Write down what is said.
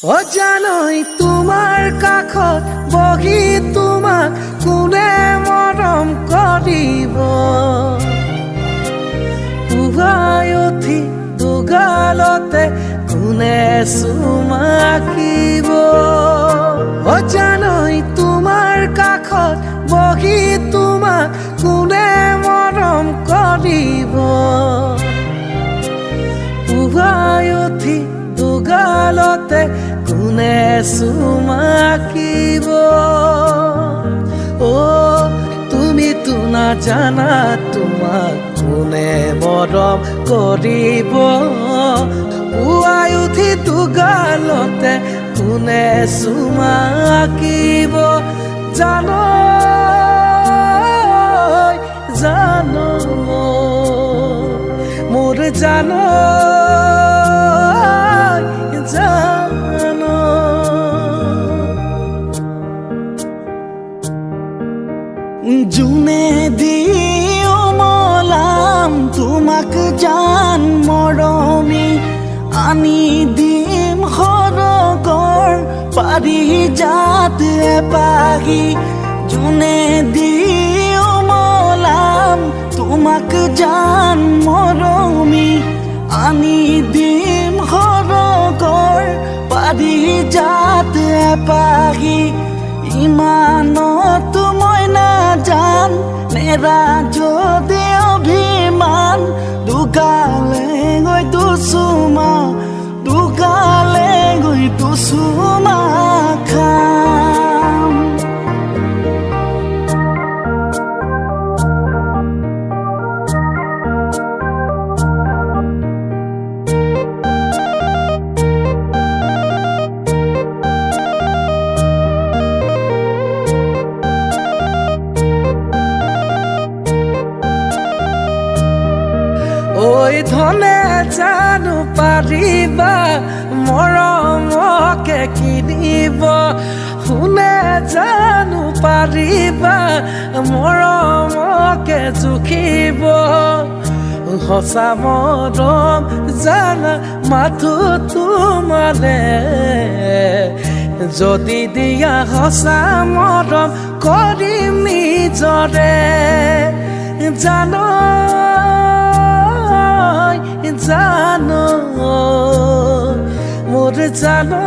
অজানই তোমাৰ কাষত বহি তোমাক কোনে মৰম কৰিব পুৱাই উঠি দুগালতে কোনে চুমাকিব অজানই তোমাৰ কাষত বহি তোমাক কোনে মৰম কৰিব পুৱাই উঠি দুগালতে কোনে চুমাকিব তুমিতো নাজানা তোমাক কোনে মৰম কৰিব পুৱাই উঠি দুগালতে কোনে চুমাকিব জানো জানো মোৰ জানো জুনে দিও মলাম তোমাক জান মৰমি আনি দিম সৰগৰ পাৰি জাত এপাহি জুনে দিও মলাম তোমাক জান মৰমি আনি দিম সৰগৰ পাৰি জাত এপাহি ইমানত মই নাজান নেৰা যদি অভিমান দুগালে গৈ দুচুমা দুগালে গৈ দুচুমা খাম ঐ ধনে জানো পাৰিবা মৰমকে কিনিব শুনে জানো পাৰিবা মৰমকে জুখিব সঁচা মৰম জানা মাথো তোমালে যদি দিয়া সঁচা মৰম কৰিম নিজৰে জানো জানো মোৰ জানো